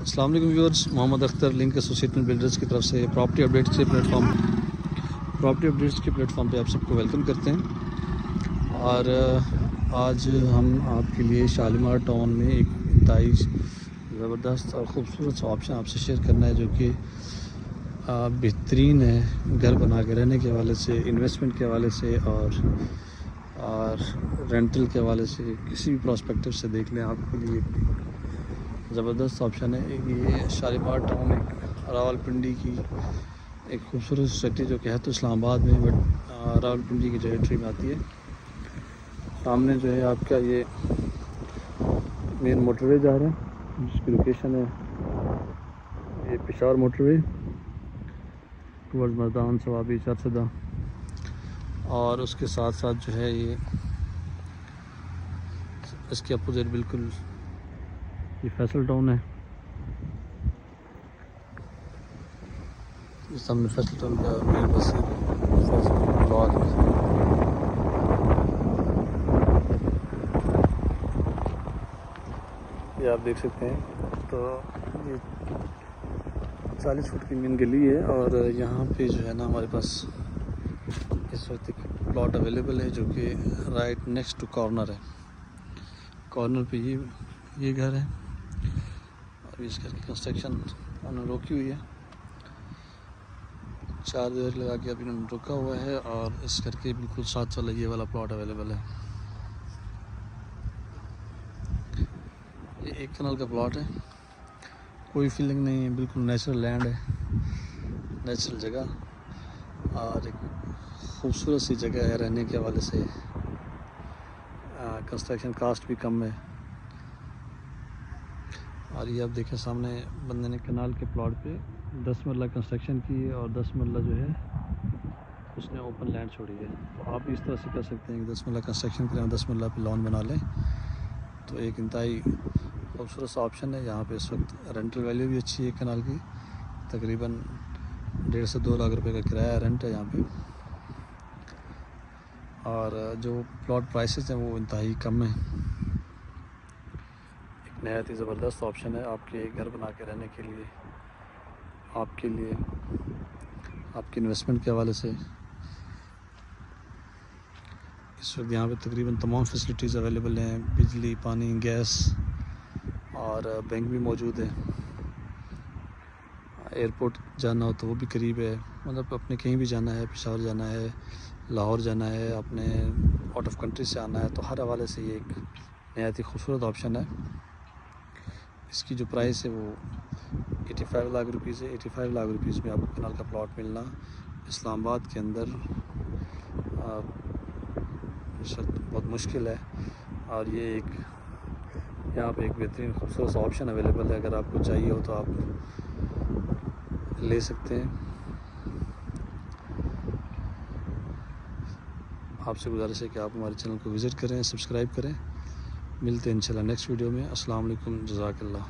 अस्सलाम वालेकुम viewers, Mohammad Akhtar Link Associated Builders की तरफ से प्रॉपर्टी अपडेट्स के प्लेटफॉर्म पे आप सबको वेलकम करते हैं। और आज हम आपके लिए शालीमार टाउन में एक इंतहाई ज़बरदस्त और ख़ूबसूरत सा ऑप्शन आपसे शेयर करना है, जो कि बेहतरीन है घर बना के रहने के हवाले से, इन्वेस्टमेंट के हवाले से और रेंटल के हवाले से, किसी भी प्रोस्पेक्टिव से देख लें, आपके लिए ज़बरदस्त ऑप्शन है। ये शालीमार टाउन एक रावलपिंडी की एक खूबसूरत सिटी जो कि है तो इस्लामाबाद में, बट रावलपिंडी की टेरिटरी में आती है। सामने जो है आपका ये मेन मोटरवे जा रहा है, जिसकी लोकेशन है ये पेशावर मोटरवे टूवर्ड्स मैदान सवाबी चारसदा, और उसके साथ साथ जो है ये इसके अपोजिट बिल्कुल ये फैसल टाउन है। इस सामने फैसल टाउन का मेन बस ब्लॉक ये आप देख सकते हैं। तो ये 40 फुट की मेन गली है, और यहाँ पे जो है ना हमारे पास इस वक्त एक प्लॉट अवेलेबल है, जो कि राइट नेक्स्ट टू कॉर्नर है। कॉर्नर पे ये घर है, और इस घर की कंस्ट्रक्शन उन्होंने रोकी हुई है, 4 दीवार लगा के अभी उन्होंने रोका हुआ है, और इस घर के बिल्कुल साथ वाला ये वाला प्लॉट अवेलेबल है। ये 1 कनाल का प्लॉट है, कोई फीलिंग नहीं है, बिल्कुल नेचुरल लैंड है, नेचुरल जगह, और एक खूबसूरत सी जगह है रहने के हवाले से। कंस्ट्रक्शन कास्ट भी कम है। और ये आप देखें, सामने बंदे ने कनाल के प्लॉट पे 10 मरला कंस्ट्रक्शन की है, और 10 मरला जो है उसने ओपन लैंड छोड़ी है। तो आप भी इस तरह से कर सकते हैं कि 10 मरला कंस्ट्रक्शन करें, 10 मरला पे लॉन बना लें। तो एक इंतहाई खूबसूरत सा ऑप्शन है। यहाँ पे इस वक्त रेंटल वैल्यू भी अच्छी है कनाल की, तकरीबन 1.5 से 2 लाख रुपए का किराया रेंट है यहाँ पे, और जो प्लॉट प्राइसेस हैं वो इंतहाई कम है। एक नहायत ही ज़बरदस्त ऑप्शन है आपके घर बना के रहने के लिए, आपके लिए, आपके इन्वेस्टमेंट के हवाले से। इस वक्त यहाँ पे तकरीबन तमाम फैसिलिटीज़ अवेलेबल हैं, बिजली, पानी, गैस, और बैंक भी मौजूद है। एयरपोर्ट जाना हो तो वो भी करीब है, मतलब अपने कहीं भी जाना है, पेशावर जाना है, लाहौर जाना है, अपने आउट ऑफ कंट्री से आना है, तो हर हवाले से ये एक नहायत ही खूबसूरत ऑप्शन है। इसकी जो प्राइस है वो 85 लाख रुपीज़ है। 85 लाख रुपीज़ में आपको कनाल का प्लॉट मिलना इस्लामाबाद के अंदर इस वक्त बहुत मुश्किल है, और ये एक यहाँ पे एक बेहतरीन खूबसूरत ऑप्शन अवेलेबल है। अगर आपको चाहिए हो तो आप ले सकते हैं। आपसे गुजारिश है कि आप हमारे चैनल को विज़िट करें, सब्सक्राइब करें। मिलते हैं इंशाल्लाह नेक्स्ट वीडियो में। अस्सलाम वालेकुम, जज़ाकल्लाह।